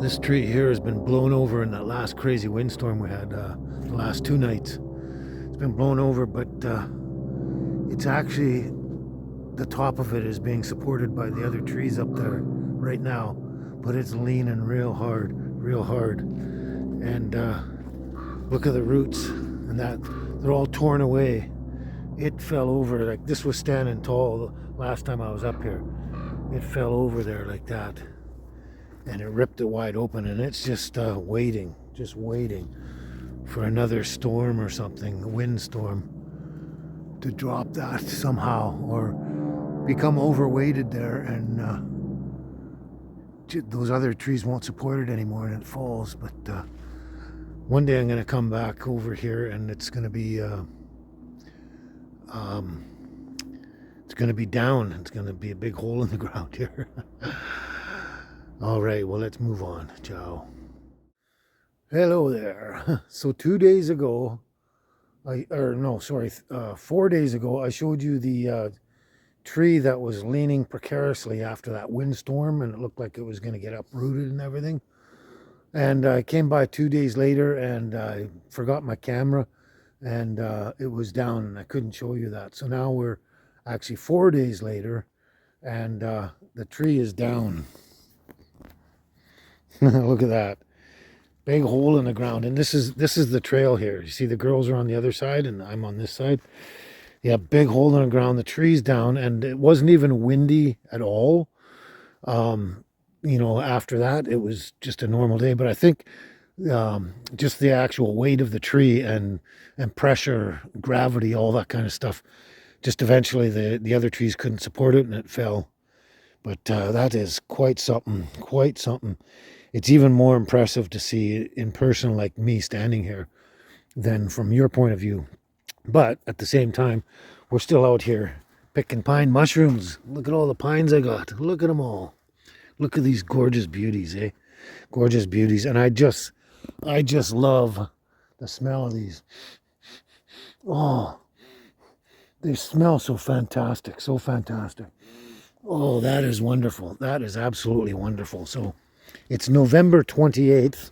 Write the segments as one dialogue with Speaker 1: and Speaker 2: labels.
Speaker 1: This tree here has been blown over in that last crazy windstorm we had the last 2 nights. It's been blown over, but it's actually, the top of it is being supported by the other trees up there right now, but it's leaning real hard, real hard. And look at the roots, and that they're all torn away. It fell over, like this was standing tall the last time I was up here. It fell over there like that, and it ripped it wide open, and it's just waiting for another storm or something, a windstorm, to drop that somehow or become overweighted there, and those other trees won't support it anymore and it falls. But one day I'm going to come back over here, and it's going to be down. It's going to be a big hole in the ground here. All right, well, let's move on. Ciao. Hello there. So 2 days ago, 4 days ago, I showed you the tree that was leaning precariously after that windstorm, and it looked like it was going to get uprooted and everything. And I came by 2 days later, and I forgot my camera, and it was down, and I couldn't show you that. So now we're actually 4 days later, and the tree is down. Look at that big hole in the ground. And this is the trail here. You see the girls are on the other side and I'm on this side. Yeah, big hole in the ground. The tree's down, and it wasn't even windy at all. After that it was just a normal day. But I think just the actual weight of the tree and pressure, gravity, all that kind of stuff, just eventually the other trees couldn't support it and it fell. But that is quite something, quite something. It's even more impressive to see in person, like me standing here, than from your point of view. But at the same time, we're still out here picking pine mushrooms. Look at all the pines I got. Look at them all. Look at these gorgeous beauties, eh? Gorgeous beauties. And I just love the smell of these. Oh, they smell so fantastic, so fantastic. Oh, that is wonderful. That is absolutely wonderful. So it's November 28th.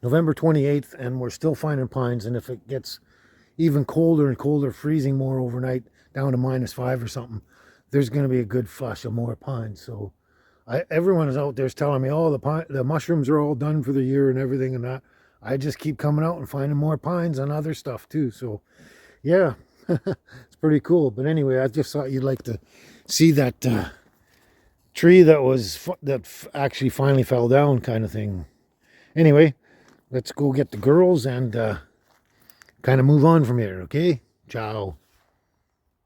Speaker 1: November 28th, and we're still finding pines. And if it gets even colder and colder, freezing more overnight, down to -5 or something, there's going to be a good flush of more pines. So everyone is out there telling me, oh, the mushrooms are all done for the year and everything and that. I just keep coming out and finding more pines and other stuff too. So yeah, it's pretty cool. But anyway, I just thought you'd like to see that tree that actually finally fell down, kind of thing. Anyway, let's go get the girls and kind of move on from here, okay? Ciao.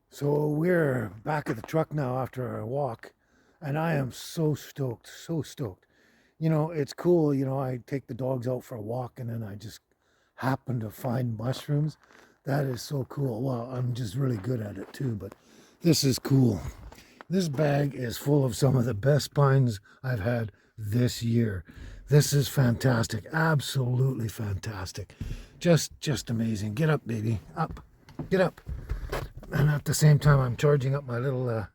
Speaker 1: So we're back at the truck now after our walk, and I am so stoked, so stoked. It's cool, I take the dogs out for a walk, and then I just happen to find mushrooms. That is so cool. Well, I'm just really good at it too, but this is cool. This bag is full of some of the best pines I've had this year. This is fantastic. Absolutely fantastic. Just amazing. Get up, baby. Up. Get up. And at the same time, I'm charging up my little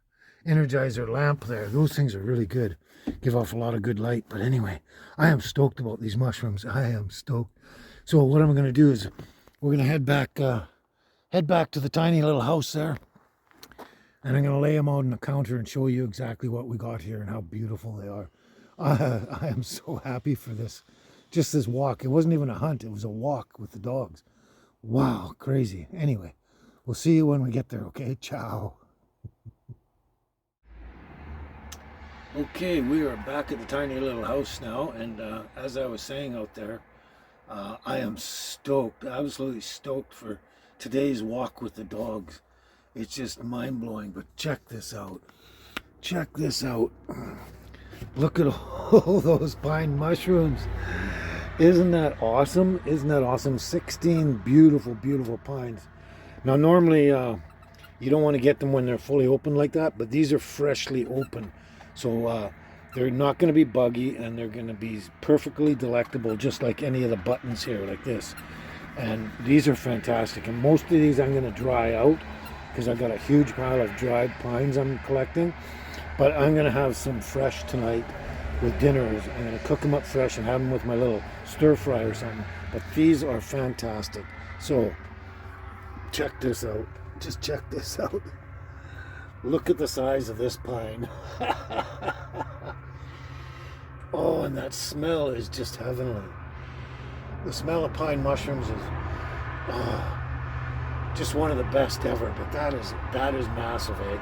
Speaker 1: Energizer lamp there. Those things are really good. Give off a lot of good light. But anyway, I am stoked about these mushrooms. I am stoked. So what I'm going to do is we're going to head back to the tiny little house there. And I'm going to lay them out on the counter and show you exactly what we got here and how beautiful they are. I am so happy for this. Just this walk. It wasn't even a hunt. It was a walk with the dogs. Wow, crazy. Anyway, we'll see you when we get there, okay? Ciao. Okay, we are back at the tiny little house now. And as I was saying out there, I am stoked, absolutely stoked for today's walk with the dogs. It's just mind-blowing, but check this out. Check this out. Look at all those pine mushrooms. Isn't that awesome? Isn't that awesome? 16 beautiful, beautiful pines. Now, normally, you don't want to get them when they're fully open like that, but these are freshly open. So they're not going to be buggy, and they're going to be perfectly delectable, just like any of the buttons here, like this. And these are fantastic. And most of these I'm going to dry out, because I've got a huge pile of dried pines I'm collecting. But I'm going to have some fresh tonight with dinner. I'm going to cook them up fresh and have them with my little stir fry or something. But these are fantastic. So check this out. Just check this out. Look at the size of this pine. Oh, and that smell is just heavenly. The smell of pine mushrooms is just one of the best ever. But that is massive, eh?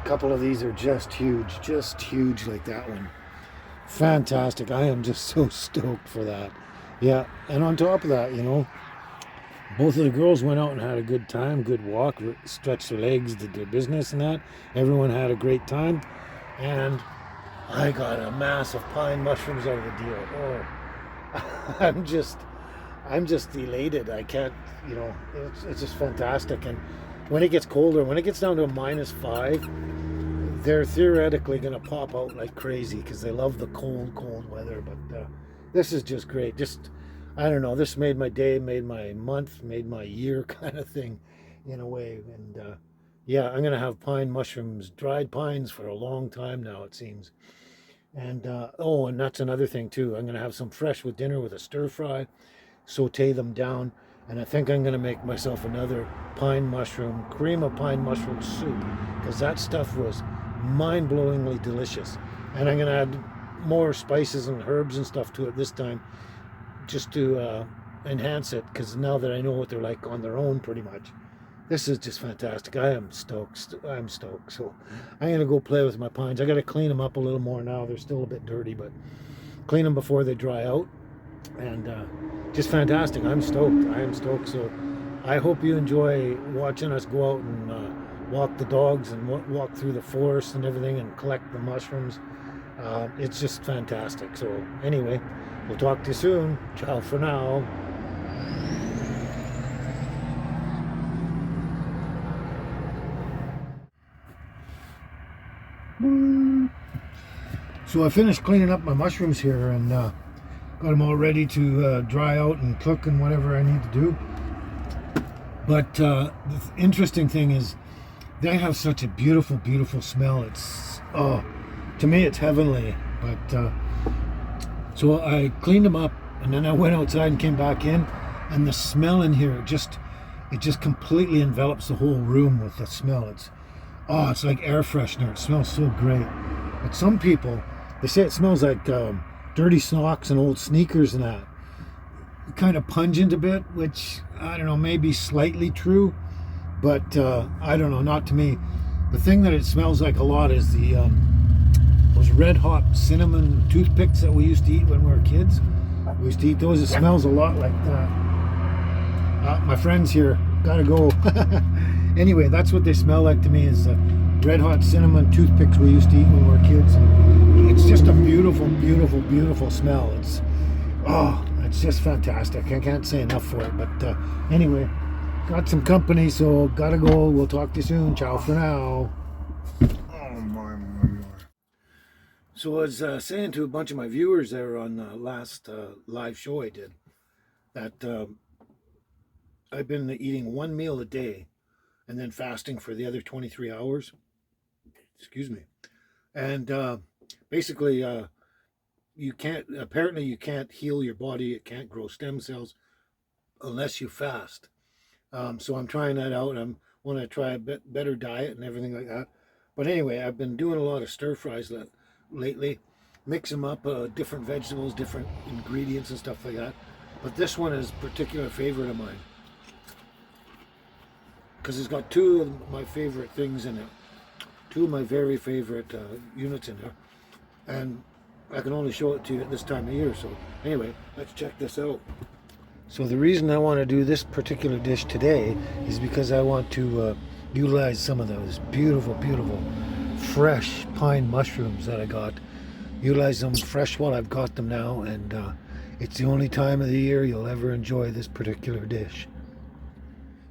Speaker 1: A couple of these are just huge like that one. Fantastic. I am just so stoked for that. Yeah, and on top of that, both of the girls went out and had a good time, good walk, stretched their legs, did their business and that. Everyone had a great time. And I got a mass of pine mushrooms out of the deal. Oh, I'm just elated. I can't, it's just fantastic. And when it gets colder, when it gets down to a -5, they're theoretically going to pop out like crazy because they love the cold weather. But this is just great. I don't know, this made my day, made my month, made my year kind of thing in a way. And yeah, I'm going to have pine mushrooms, dried pines for a long time now, it seems. And and that's another thing too. I'm going to have some fresh with dinner with a stir fry, saute them down. And I think I'm going to make myself another cream of pine mushroom soup, because that stuff was mind-blowingly delicious. And I'm going to add more spices and herbs and stuff to it this time, just to enhance it, because now that I know what they're like on their own pretty much. This is just fantastic. I am stoked. I'm stoked. So I'm going to go play with my pines. I got to clean them up a little more now. They're still a bit dirty, but clean them before they dry out. And just fantastic. I'm stoked. I am stoked. So I hope you enjoy watching us go out and walk the dogs and walk through the forest and everything and collect the mushrooms. It's just fantastic. So anyway, we'll talk to you soon. Ciao for now. So I finished cleaning up my mushrooms here and got them all ready to dry out and cook and whatever I need to do. But the interesting thing is they have such a beautiful, beautiful smell. It's, to me it's heavenly. But so I cleaned them up and then I went outside and came back in, and the smell in here, it just completely envelops the whole room with the smell. It's like air freshener. It smells so great. But some people, they say it smells like dirty socks and old sneakers and that. Kind of pungent a bit, which I don't know, maybe slightly true, but I don't know, not to me. The thing that it smells like a lot is those red hot cinnamon toothpicks that we used to eat when we were kids. We used to eat those. It smells a lot like that. My friends here gotta go. Anyway, that's what they smell like to me, is red hot cinnamon toothpicks we used to eat when we were kids. And it's just a beautiful, beautiful, beautiful smell. It's just fantastic. I can't say enough for it. But anyway, got some company, so gotta go. We'll talk to you soon. Ciao for now. Oh my. So I was saying to a bunch of my viewers there on the last live show I did that I've been eating one meal a day and then fasting for the other 23 hours. Excuse me. And basically, you can't heal your body. It can't grow stem cells unless you fast. So I'm trying that out. I want to try a better diet and everything like that. But anyway, I've been doing a lot of stir fries lately. Mix them up, different vegetables, different ingredients and stuff like that. But this one is a particular favorite of mine, because it's got two of my favorite things in it. Two of my very favorite units in there. And I can only show it to you at this time of year. So anyway, let's check this out. So the reason I want to do this particular dish today is because I want to utilize some of those beautiful, beautiful fresh pine mushrooms that I got. Utilize them fresh while I've got them now, and it's the only time of the year you'll ever enjoy this particular dish.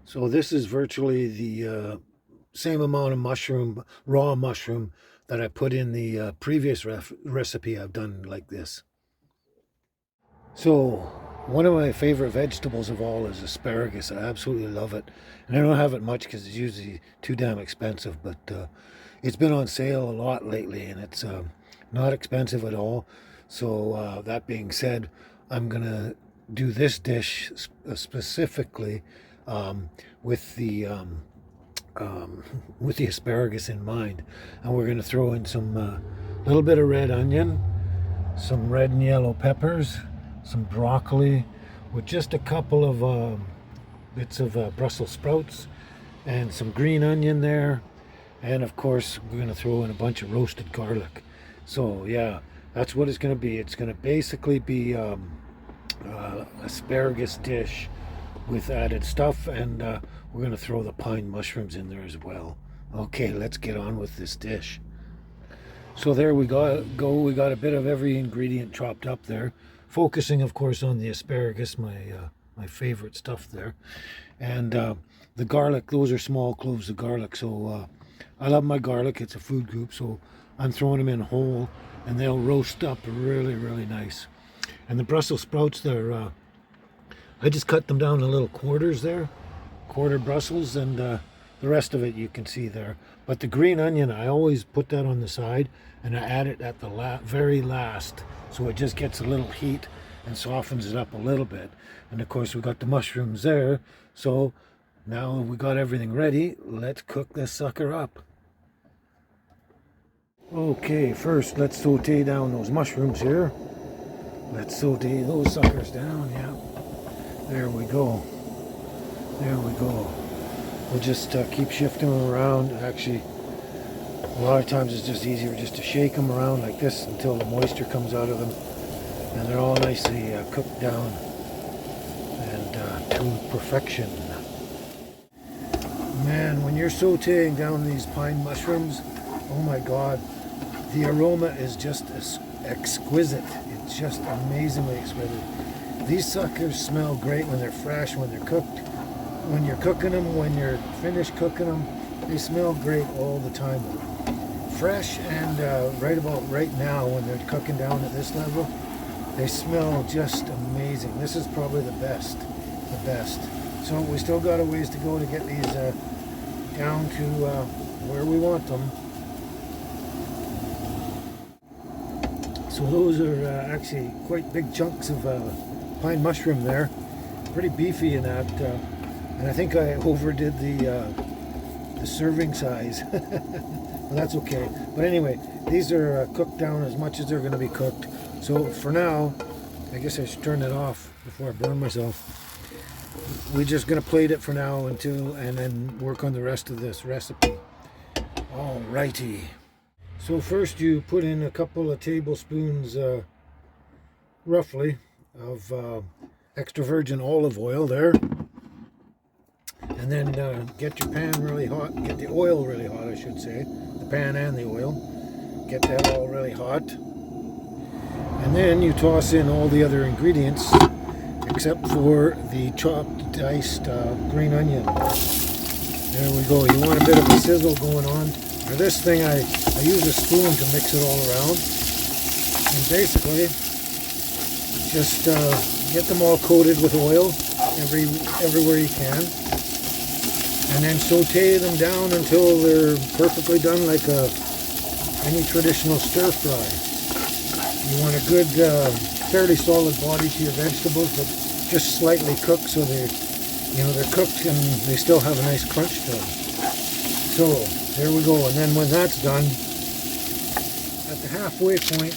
Speaker 1: So this is virtually the same amount of raw mushroom that I put in the previous recipe I've done like this. So one of my favorite vegetables of all is asparagus. I absolutely love it. And I don't have it much because it's usually too damn expensive, but it's been on sale a lot lately, and it's not expensive at all. So that being said, I'm gonna do this dish specifically um, with the um, with the asparagus in mind, and we're gonna throw in some little bit of red onion, some red and yellow peppers, some broccoli, with just a couple of bits of Brussels sprouts, and some green onion there, and of course we're gonna throw in a bunch of roasted garlic. So yeah, that's what it's gonna be. It's gonna basically be asparagus dish with added stuff, and we're gonna throw the pine mushrooms in there as well. Okay, let's get on with this dish. So there we go. We got a bit of every ingredient chopped up there, focusing, of course, on the asparagus, my favorite stuff there, and the garlic. Those are small cloves of garlic. So I love my garlic. It's a food group, so I'm throwing them in whole, and they'll roast up really, really nice. And the Brussels sprouts, I just cut them down in little quarters there, quarter Brussels, and the rest of it you can see there. But the green onion, I always put that on the side, and I add it at the very last, so it just gets a little heat and softens it up a little bit. And of course we got the mushrooms there, so now we got everything ready. Let's cook this sucker up. Okay, first let's saute down those mushrooms here. Let's saute those suckers down, yeah. There we go. There we go. We'll just keep shifting them around. Actually, a lot of times it's just easier just to shake them around like this until the moisture comes out of them. And they're all nicely cooked down and to perfection. Man, when you're sauteing down these pine mushrooms, oh my God, the aroma is just exquisite. It's just amazingly exquisite. These suckers smell great when they're fresh, when they're cooked. When you're cooking them, when you're finished cooking them, they smell great all the time. Fresh and right now when they're cooking down at this level, they smell just amazing. This is probably the best. So we still got a ways to go to get these down to where we want them. So those are actually quite big chunks of pine mushroom there, pretty beefy in that, and I think I overdid the serving size. Well, that's okay. But anyway, these are cooked down as much as they're going to be cooked. So for now, I guess I should turn it off before I burn myself. We're just going to plate it for now and then work on the rest of this recipe. Alrighty. So first you put in a couple of tablespoons, roughly, of extra virgin olive oil there. And then get your pan really hot, get the oil really hot, I should say. The pan and the oil. Get that all really hot. And then you toss in all the other ingredients, except for the chopped, diced green onion. There we go. You want a bit of a sizzle going on. For this thing, I use a spoon to mix it all around. And basically, just get them all coated with oil everywhere you can. And then saute them down until they're perfectly done, like any traditional stir fry. You want a good, fairly solid body to your vegetables, but just slightly cooked so they're cooked and they still have a nice crunch to them. So there we go. And then when that's done, at the halfway point,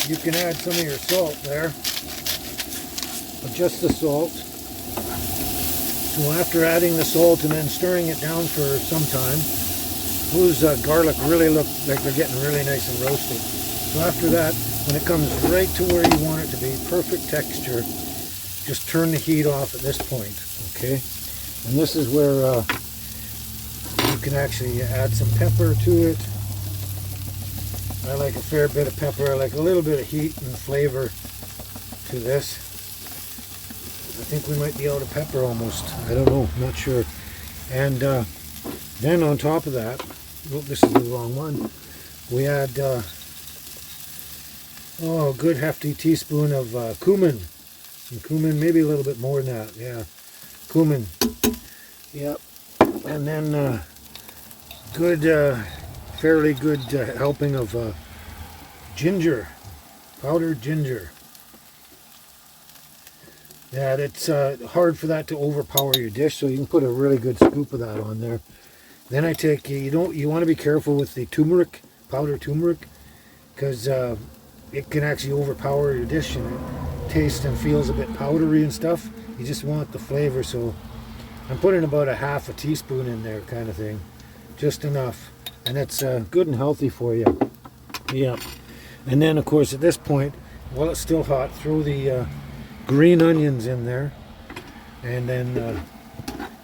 Speaker 1: you can add some of your salt there, but just the salt. So after adding the salt and then stirring it down for some time, those garlic really look like they're getting really nice and roasted. So after that, when it comes right to where you want it to be, perfect texture, just turn the heat off at this point, okay? And this is where you can actually add some pepper to it. I like a fair bit of pepper. I like a little bit of heat and flavor to this. I think we might be out of pepper almost. I don't know, not sure. And then on top of that, oh, this is the wrong one. We add a good hefty teaspoon of cumin. Some cumin, maybe a little bit more than that. Yeah, cumin. Yep. And then good, fairly good helping of ginger, powdered ginger. Yeah, it's hard for that to overpower your dish, so you can put a really good scoop of that on there. Then I take, you want to be careful with the turmeric, powdered turmeric, because it can actually overpower your dish and it tastes and feels a bit powdery and stuff. You just want the flavor, so I'm putting about a half a teaspoon in there, kind of thing, just enough, and it's good and healthy for you. Yeah, and then of course at this point, while it's still hot, throw the green onions in there, and then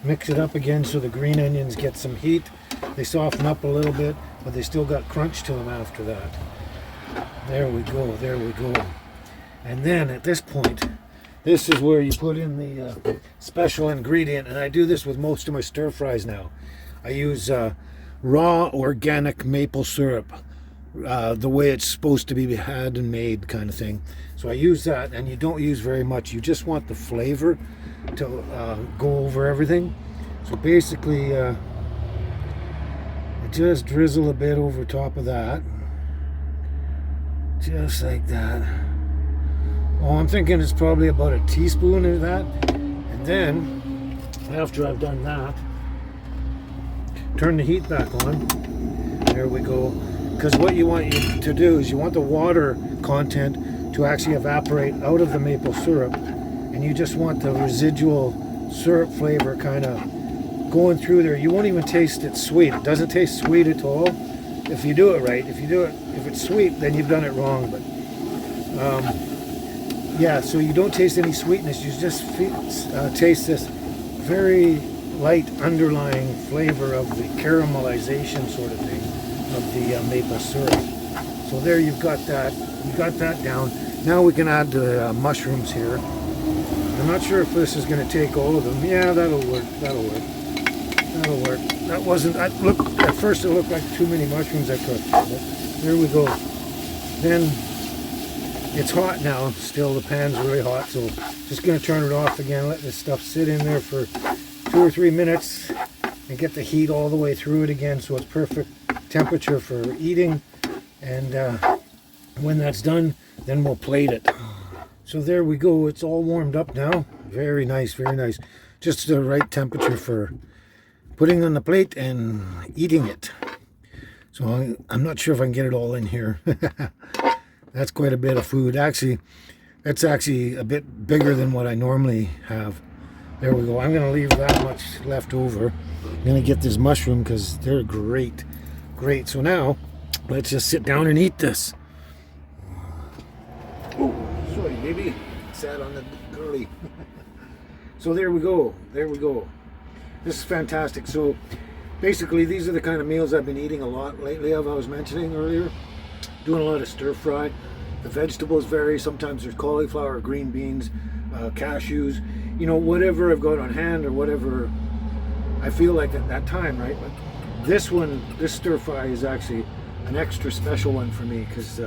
Speaker 1: mix it up again so the green onions get some heat. They soften up a little bit, but they still got crunch to them after that. There we go, there we go. And then at this point, this is where you put in the special ingredient, and I do this with most of my stir fries now. I use raw organic maple syrup, the way it's supposed to be had and made, kind of thing. So I use that, and you don't use very much. You just want the flavor to go over everything. So basically, just drizzle a bit over top of that, just like that. Oh, I'm thinking it's probably about a teaspoon of that. And then, after I've done that, turn the heat back on. There we go. Because what you want to do is you want the water content to actually evaporate out of the maple syrup, and you just want the residual syrup flavor kind of going through there. You won't even taste it sweet. It doesn't taste sweet at all if you do it right. If it's sweet, then you've done it wrong. But yeah, so you don't taste any sweetness. You just taste this very light underlying flavor of the caramelization sort of thing of the maple syrup. So there you've got that. You got that down. Now we can add the mushrooms here. I'm not sure if this is going to take all of them. Yeah, that'll work. That'll work. That'll work. That wasn't. At first it looked like too many mushrooms I cooked. But there we go. Then it's hot now. Still, the pan's really hot. So just going to turn it off again. Let this stuff sit in there for 2 or 3 minutes and get the heat all the way through it again, so it's perfect temperature for eating. And when that's done, then we'll plate it. So there we go. It's all warmed up now. Very nice, very nice. Just the right temperature for putting on the plate and eating it. So I'm not sure if I can get it all in here. That's quite a bit of food. Actually, that's actually a bit bigger than what I normally have. There we go. I'm going to leave that much left over. I'm going to get this mushroom because they're great. Great. So now, let's just sit down and eat this. Oh, sorry, baby. Sat on the girly. So there we go. There we go. This is fantastic. So basically, these are the kind of meals I've been eating a lot lately, as I was mentioning earlier. Doing a lot of stir fry. The vegetables vary. Sometimes there's cauliflower, green beans, cashews. You know, whatever I've got on hand or whatever I feel like at that time, right? But this one, this stir fry is actually an extra special one for me because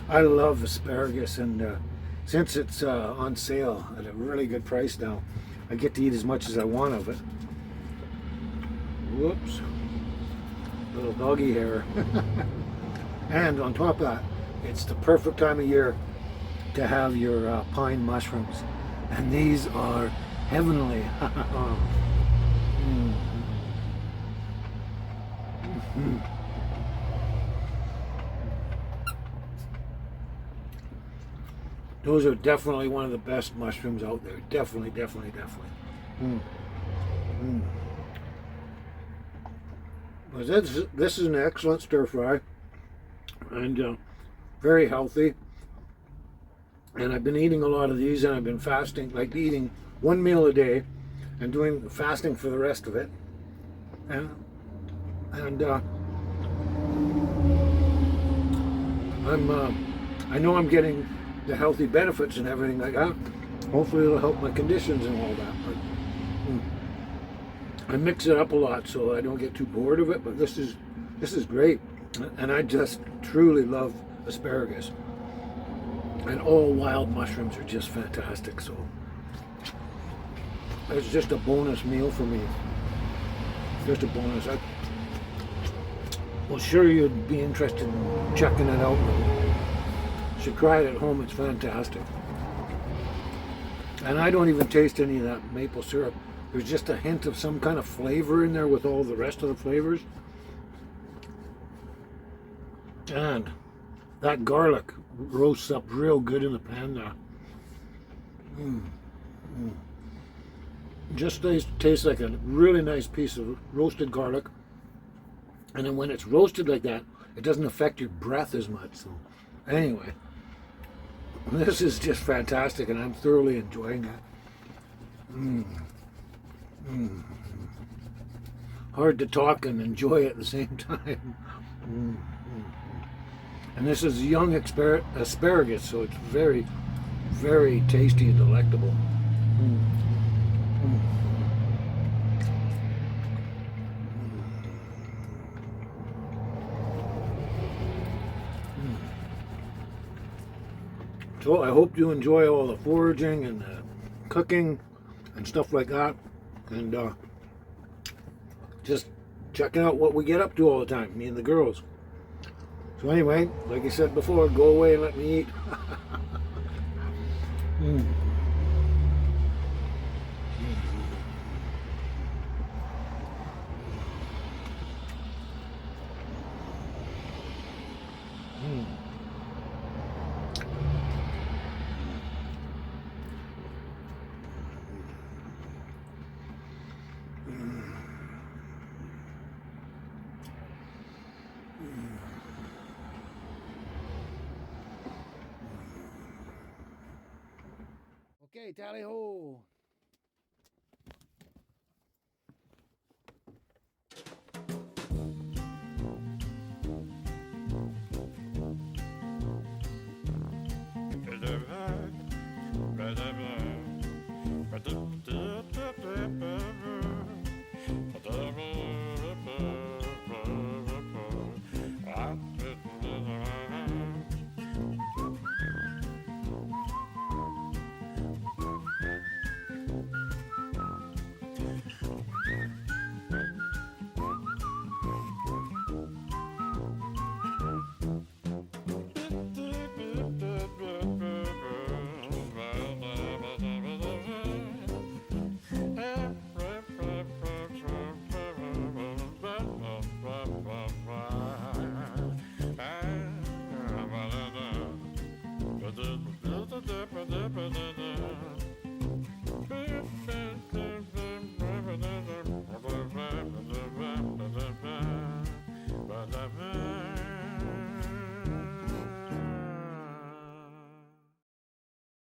Speaker 1: I love asparagus, and since it's on sale at a really good price now, I get to eat as much as I want of it. Whoops. Little doggy hair. And on top of that, it's the perfect time of year to have your pine mushrooms. And these are heavenly. Those are definitely one of the best mushrooms out there. Definitely, definitely, definitely. But this is an excellent stir fry, and very healthy. And I've been eating a lot of these, and I've been fasting, like eating one meal a day and doing fasting for the rest of it. And I know I'm getting the healthy benefits and everything like that. Hopefully it'll help my conditions and all that. But I mix it up a lot so I don't get too bored of it. But this is great, and I just truly love asparagus. And all wild mushrooms are just fantastic. So it's just a bonus meal for me. Just a bonus. Well, sure, you'd be interested in checking it out. should try it at home. It's fantastic. And I don't even taste any of that maple syrup. There's just a hint of some kind of flavor in there with all the rest of the flavors. And that garlic roasts up real good in the pan there. Just tastes like a really nice piece of roasted garlic. And then when it's roasted like that, it doesn't affect your breath as much. So anyway, this is just fantastic, and I'm thoroughly enjoying it. Hard to talk and enjoy at the same time. And this is young asparagus, so it's very, very tasty and delectable. So I hope you enjoy all the foraging and the cooking and stuff like that, and just checking out what we get up to all the time, me and the girls. So anyway, like I said before, go away and let me eat. Okay, tally ho.